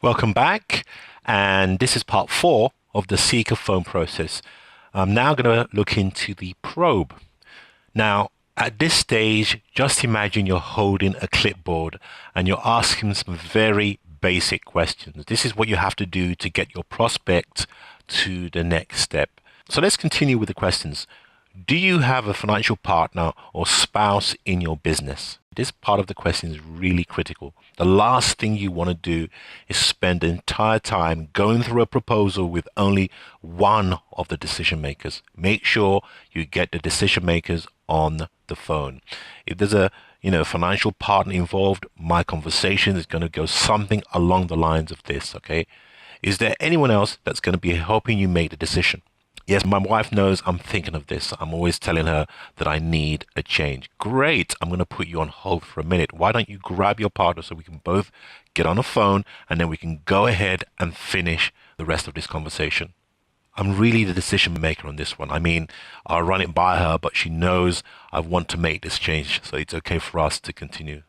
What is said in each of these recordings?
Welcome back, and this is part four of the seeker phone process. I'm now going to look into the probe. Now, at this stage, just imagine you're holding a clipboard and you're asking some very basic questions. This is what you have to do to get your prospect to the next step. So let's continue with the questions. Do you have a financial partner or spouse in your business? This part of the question is really critical. The last thing you want to do is spend the entire time going through a proposal with only one of the decision makers. Make sure you get the decision makers on the phone. If there's a financial partner involved, my conversation is going to go something along the lines of this, okay? Is there anyone else that's going to be helping you make the decision? Yes, my wife knows I'm thinking of this. I'm always telling her that I need a change. Great. I'm going to put you on hold for a minute. Why don't you grab your partner so we can both get on the phone and then we can go ahead and finish the rest of this conversation. I'm really the decision maker on this one. I mean, I'll run it by her, but she knows I want to make this change. So it's okay for us to continue.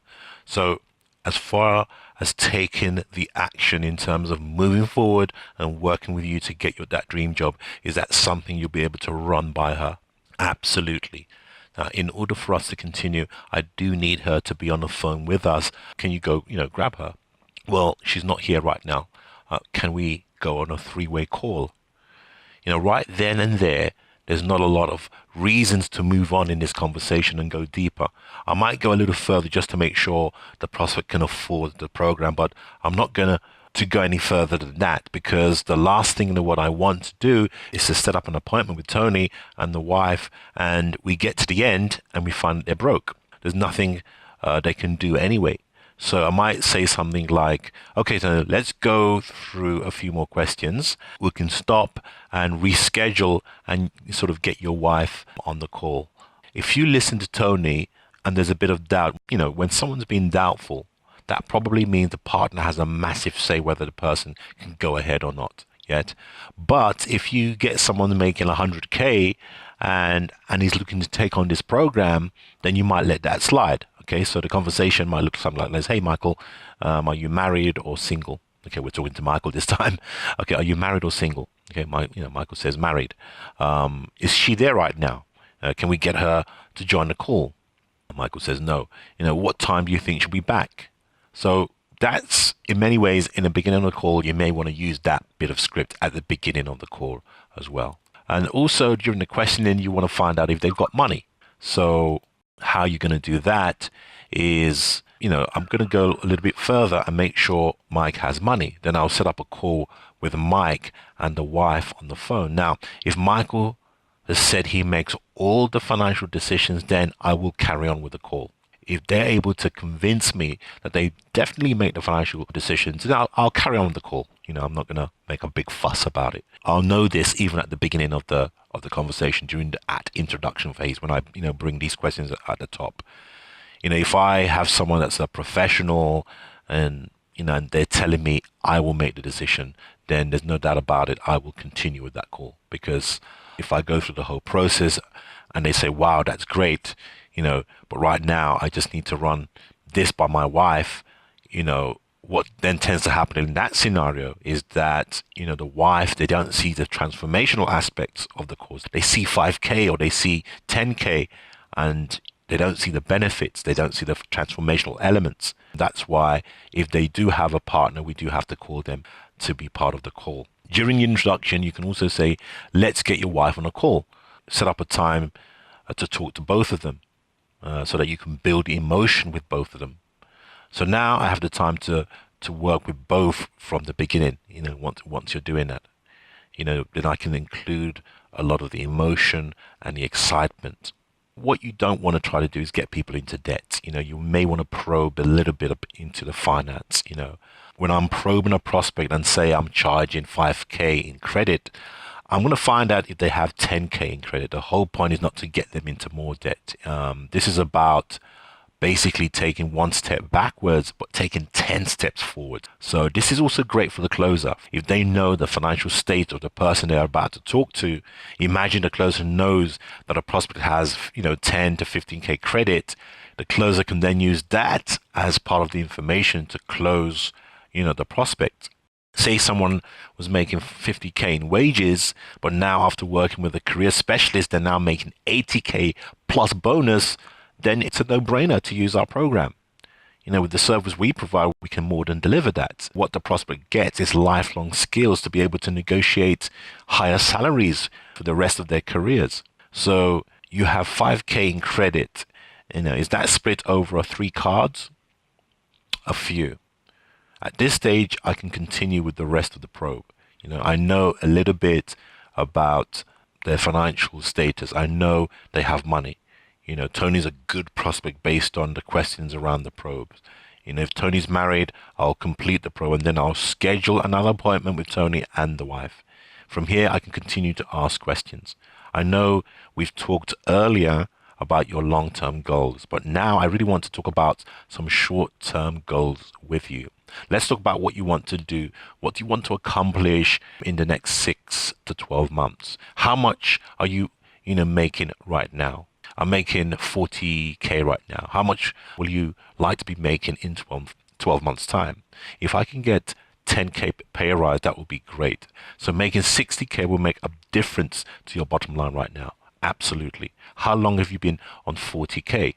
So as far as taking the action in terms of moving forward and working with you to get that dream job, is that something you'll be able to run by her? Absolutely. Now, in order for us to continue, I do need her to be on the phone with us. Can you go, grab her? Well, she's not here right now. Can we go on a three-way call? Right then and there's not a lot of reasons to move on in this conversation and go deeper. I might go a little further just to make sure the prospect can afford the program, but I'm not going to go any further than that, because the last thing that what I want to do is to set up an appointment with Tony and the wife, and we get to the end and we find they're broke. There's nothing they can do anyway. So I might say something like, okay, so let's go through a few more questions. We can stop and reschedule and sort of get your wife on the call. If you listen to Tony and there's a bit of doubt, when someone's being doubtful, that probably means the partner has a massive say whether the person can go ahead or not yet. But if you get someone making 100K and he's looking to take on this program, then you might let that slide. Okay, so the conversation might look something like this. Hey, Michael, are you married or single? Okay, we're talking to Michael this time. Okay, are you married or single? Okay, Michael says married. Is she there right now? Can we get her to join the call? Michael says no. What time do you think she'll be back? So that's, in many ways, in the beginning of the call, you may want to use that bit of script at the beginning of the call as well. And also during the questioning, you want to find out if they've got money. So how you're going to do that is, I'm going to go a little bit further and make sure Mike has money. Then I'll set up a call with Mike and the wife on the phone. Now, if Michael has said he makes all the financial decisions, then I will carry on with the call. If they're able to convince me that they definitely make the financial decisions, then I'll carry on with the call. I'm not going to make a big fuss about it. I'll know this even at the beginning of the conversation during the introduction phase when I bring these questions at the top. If I have someone that's a professional and and they're telling me I will make the decision, then there's no doubt about it, I will continue with that call. Because if I go through the whole process and they say, wow, that's great, but right now I just need to run this by my wife, what then tends to happen in that scenario is that, the wife, they don't see the transformational aspects of the course. They see 5K or they see 10K and they don't see the benefits. They don't see the transformational elements. That's why if they do have a partner, we do have to call them to be part of the call. During the introduction, you can also say, let's get your wife on a call. Set up a time to talk to both of them so that you can build emotion with both of them. So now I have the time to work with both from the beginning, once you're doing that, then I can include a lot of the emotion and the excitement. What you don't want to try to do is get people into debt. You may want to probe a little bit up into the finance. When I'm probing a prospect and say I'm charging 5K in credit, I'm going to find out if they have 10K in credit. The whole point is not to get them into more debt. This is about basically taking one step backwards, but taking 10 steps forward. So this is also great for the closer. If they know the financial state of the person they're about to talk to, imagine the closer knows that a prospect has, 10 to 15K credit. The closer can then use that as part of the information to close, the prospect. Say someone was making 50K in wages, but now after working with a career specialist, they're now making 80K plus bonus, then it's a no-brainer to use our program. With the service we provide, we can more than deliver that. What the prospect gets is lifelong skills to be able to negotiate higher salaries for the rest of their careers. So you have 5K in credit. Is that split over 3 cards? A few. At this stage, I can continue with the rest of the probe. I know a little bit about their financial status. I know they have money. Tony's a good prospect based on the questions around the probes. If Tony's married, I'll complete the probe and then I'll schedule another appointment with Tony and the wife. From here, I can continue to ask questions. I know we've talked earlier about your long-term goals, but now I really want to talk about some short-term goals with you. Let's talk about what you want to do. What do you want to accomplish in the next 6 to 12 months? How much are you, making right now? I'm making 40K right now. How much will you like to be making in 12 months' time? If I can get 10K pay rise, that would be great. So making 60K will make a difference to your bottom line right now. Absolutely. How long have you been on 40K?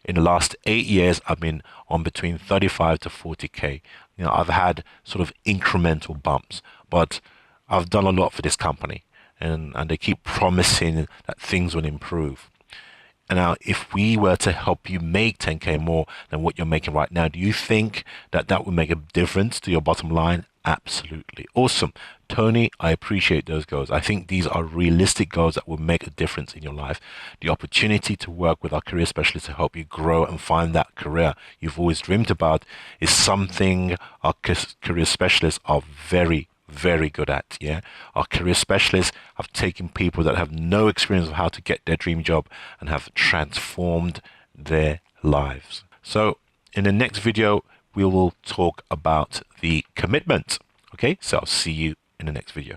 In the last 8 years, I've been on between 35 to 40K. I've had sort of incremental bumps, but I've done a lot for this company, and they keep promising that things will improve. And now, if we were to help you make 10K more than what you're making right now, do you think that that would make a difference to your bottom line? Absolutely. Awesome. Tony, I appreciate those goals. I think these are realistic goals that will make a difference in your life. The opportunity to work with our career specialists to help you grow and find that career you've always dreamed about is something our career specialists are very, very good at. Our career specialists have taken people that have no experience of how to get their dream job and have transformed their lives. So in the next video, we will talk about the commitment. Okay, so I'll see you in the next video.